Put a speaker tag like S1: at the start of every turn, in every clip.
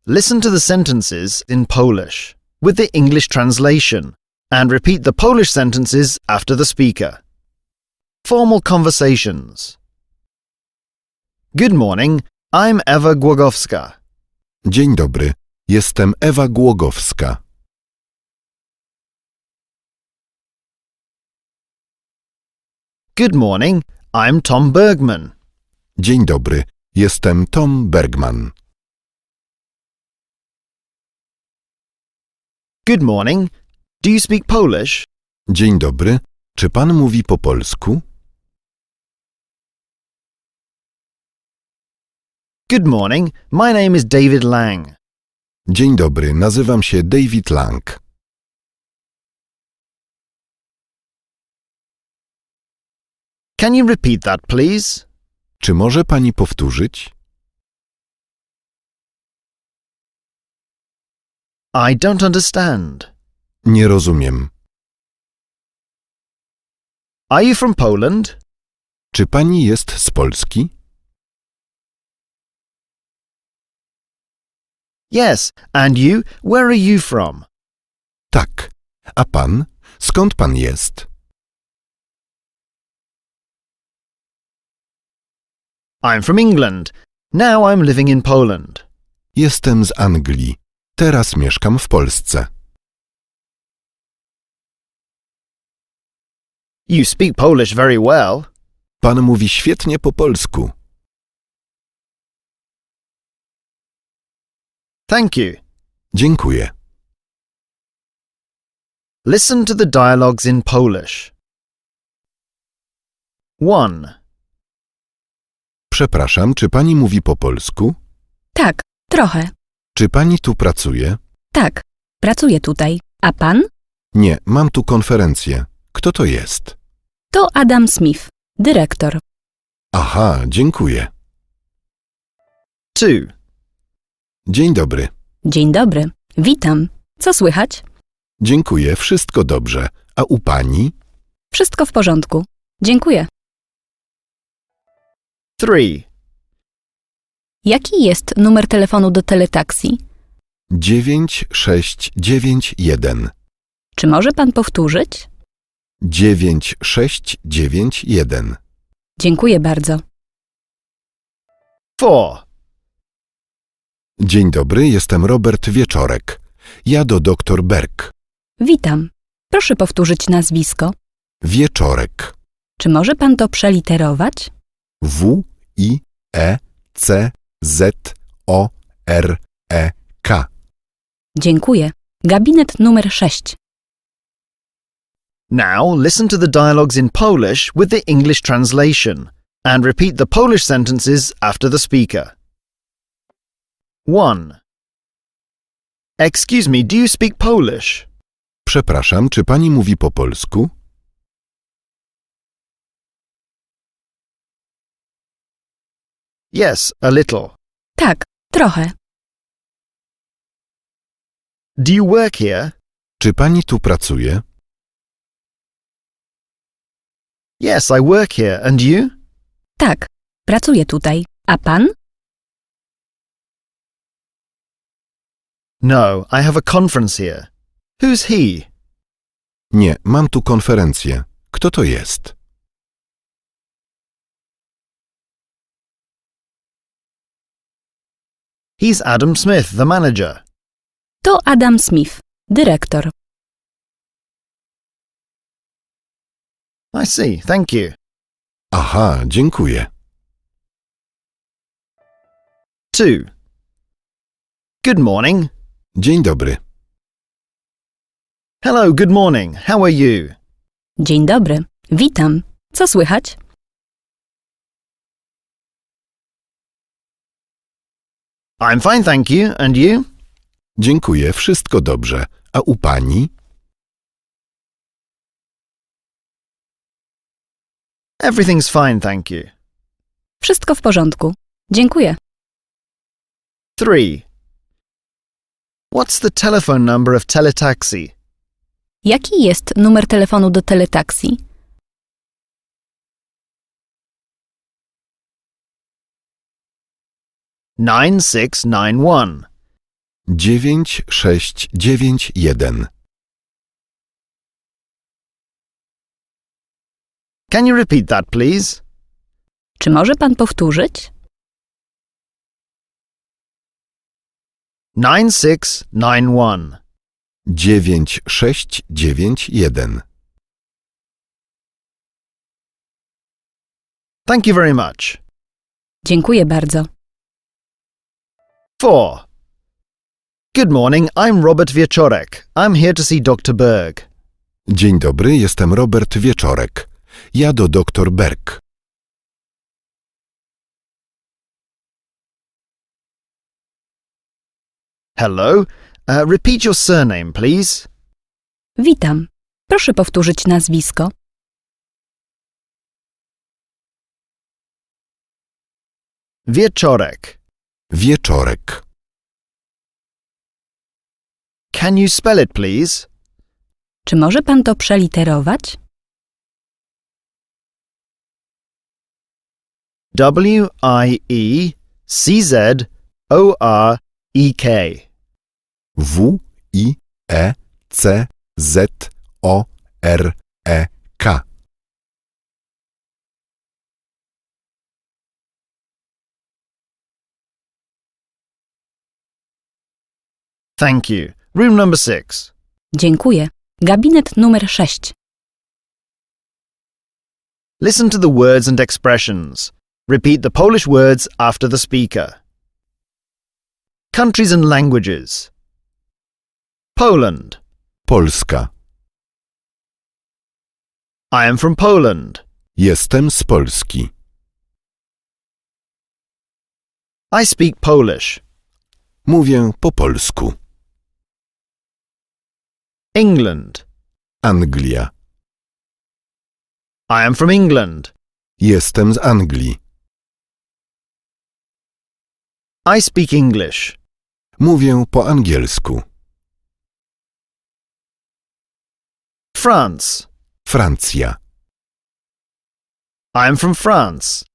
S1: listen to the sentences in Polish with the English translation and repeat the Polish sentences after the speaker. Formal conversations. Good morning, I'm Ewa Głogowska.
S2: Dzień dobry, jestem Ewa Głogowska.
S1: Good morning, I'm Tom Bergman.
S2: Dzień dobry, jestem Tom Bergman.
S1: Good morning, do you speak Polish?
S2: Dzień dobry, czy pan mówi po polsku?
S1: Good morning, my name is David Lang.
S2: Dzień dobry, nazywam się David Lang.
S1: Can you repeat that, please?
S2: Czy może pani powtórzyć?
S1: I don't understand.
S2: Nie rozumiem.
S1: Are you from Poland?
S2: Czy pani jest z Polski?
S1: Yes, and you? Where are you from?
S2: Tak. A pan? Skąd pan jest?
S1: I'm from England. Now I'm living in Poland.
S2: Jestem z Anglii. Teraz mieszkam w Polsce.
S1: You speak Polish very well.
S2: Pan mówi świetnie po polsku.
S1: Thank you.
S2: Dziękuję.
S1: Listen to the dialogues in Polish. 1.
S2: Przepraszam, czy pani mówi po polsku?
S3: Tak, trochę.
S2: Czy pani tu pracuje?
S3: Tak, pracuję tutaj. A pan?
S2: Nie, mam tu konferencję. Kto to jest?
S3: To Adam Smith, dyrektor.
S2: Aha, dziękuję.
S1: 2.
S2: Dzień dobry.
S3: Dzień dobry. Witam. Co słychać?
S2: Dziękuję, wszystko dobrze. A u pani?
S3: Wszystko w porządku. Dziękuję.
S1: 3.
S3: Jaki jest numer telefonu do teletaksi?
S2: 9691.
S3: Czy może pan powtórzyć?
S2: 9691.
S3: Dziękuję bardzo.
S1: 4.
S2: Dzień dobry, jestem Robert Wieczorek. Ja do dr Berg.
S3: Witam. Proszę powtórzyć nazwisko.
S2: Wieczorek.
S3: Czy może pan to przeliterować?
S2: W-I-E-C-Z-O-R-E-K.
S3: Dziękuję. Gabinet numer 6.
S1: Now listen to the dialogues in Polish with the English translation and repeat the Polish sentences after the speaker. 1. Excuse me, do you speak Polish?
S2: Przepraszam, czy pani mówi po polsku?
S1: Yes, a little.
S3: Tak, trochę.
S1: Do you work here?
S2: Czy pani tu pracuje?
S1: Yes, I work here. And you?
S3: Tak, pracuję tutaj. A pan?
S1: No, I have a conference here. Who's he?
S2: Nie, mam tu konferencję. Kto to jest?
S1: He's Adam Smith, the manager.
S3: To Adam Smith, dyrektor.
S1: I see, thank you.
S2: Aha, dziękuję.
S1: 2. Good morning.
S2: Dzień dobry.
S1: Hello, good morning. How are you?
S3: Dzień dobry. Witam. Co słychać?
S1: I'm fine, thank you. And you?
S2: Dziękuję, wszystko dobrze. A u pani?
S1: Everything's fine, thank you.
S3: Wszystko w porządku. Dziękuję.
S1: 3. What's the telephone number of teletaxi?
S3: Jaki jest numer telefonu do teletaksi?
S1: 9691.
S2: 9691.
S1: Can you repeat that, please?
S3: Czy może pan powtórzyć?
S1: 9691.
S2: 9691.
S1: Thank you very much.
S3: Dziękuję bardzo.
S1: 4. Good morning, I'm Robert Wieczorek. I'm here to see Dr. Berg.
S2: Dzień dobry, jestem Robert Wieczorek. Ja do dr Berg.
S1: Hello. Repeat your surname, please.
S3: Witam. Proszę powtórzyć nazwisko.
S1: Wieczorek.
S2: Wieczorek.
S1: Can you spell it, please?
S3: Czy może pan to przeliterować?
S1: Wieczorek.
S2: Wieczorek.
S1: Thank you. Room number 6.
S3: Dziękuję. Gabinet numer 6.
S1: Listen to the words and expressions. Repeat the Polish words after the speaker. Countries and languages. Poland.
S2: Polska.
S1: I am from Poland.
S2: Jestem z Polski.
S1: I speak Polish.
S2: Mówię po polsku.
S1: England.
S2: Anglia.
S1: I am from England.
S2: Jestem z Anglii.
S1: I speak English.
S2: Mówię po angielsku.
S1: France.
S2: Francja.
S1: I am from France.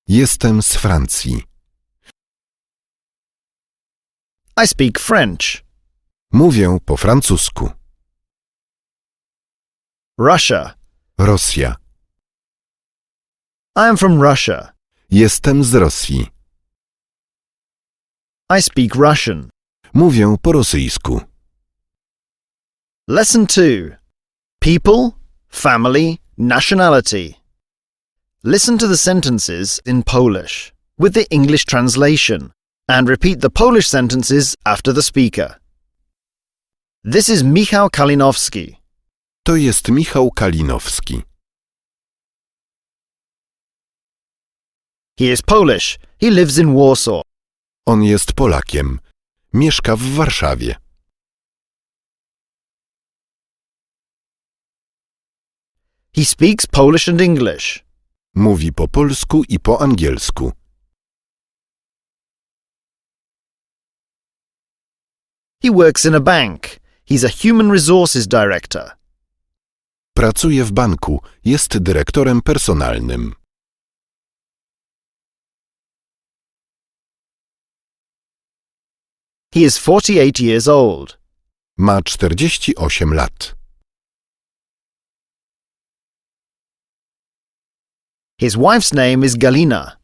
S2: Jestem z Francji.
S1: I speak French.
S2: Mówię po francusku.
S1: Russia.
S2: Rosja.
S1: I am from Russia.
S2: Jestem z Rosji.
S1: I speak Russian.
S2: Mówię po rosyjsku.
S1: Lesson 2. People, family, nationality. Listen to the sentences in Polish with the English translation and repeat the Polish sentences after the speaker. This is Michał Kalinowski.
S2: To jest Michał Kalinowski.
S1: He is Polish. He lives in Warsaw.
S2: On jest Polakiem. Mieszka w Warszawie.
S1: He speaks Polish and English.
S2: Mówi po polsku i po angielsku.
S1: He works in a bank. He's a human resources director.
S2: Pracuje w banku. Jest dyrektorem personalnym.
S1: He is 48 years old.
S2: Ma 48 lat.
S1: His wife's name is Galina.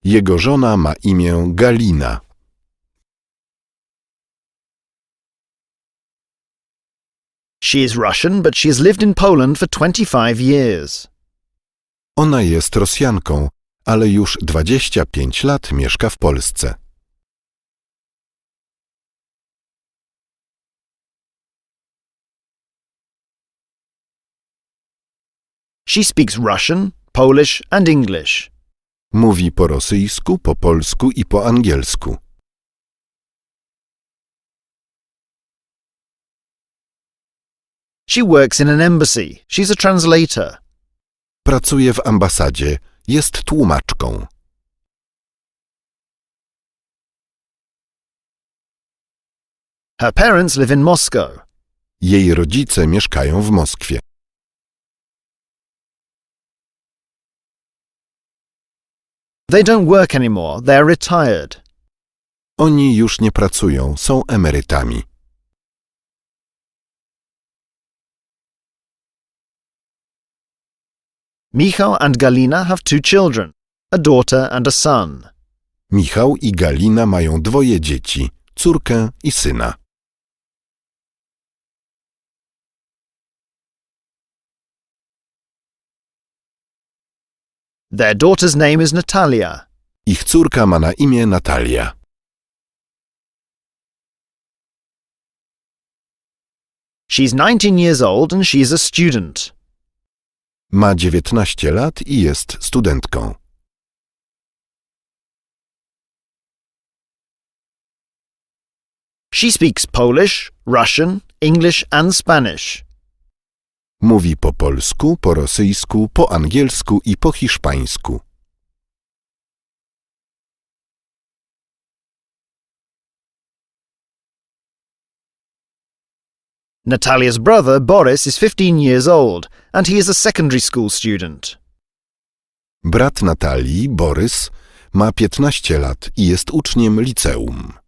S2: Jego żona ma imię Galina.
S1: She is Russian, but she has lived in Poland for 25 years.
S2: Ona jest Rosjanką, ale już 25 lat mieszka w Polsce.
S1: She speaks Russian, Polish and English.
S2: Mówi po rosyjsku, po polsku i po angielsku.
S1: She works in an embassy. She's a translator.
S2: Pracuje w ambasadzie. Jest tłumaczką.
S1: Her parents live in Moscow.
S2: Jej rodzice mieszkają w Moskwie.
S1: They don't work anymore. They are retired.
S2: Oni już nie pracują, są emerytami.
S1: Michał and Galina have 2 children, a daughter and a son.
S2: Michał i Galina mają 2 dzieci, córkę i syna.
S1: Their daughter's name is Natalia.
S2: Ich córka ma na imię Natalia.
S1: She's 19 years old and she's a student.
S2: Ma 19 lat i jest studentką.
S1: She speaks Polish, Russian, English and Spanish.
S2: Mówi po polsku, po rosyjsku, po angielsku i po hiszpańsku.
S1: Natalia's brother, Boris, is 15 years old and he is a secondary school student.
S2: Brat Natalii, Borys, ma 15 lat i jest uczniem liceum.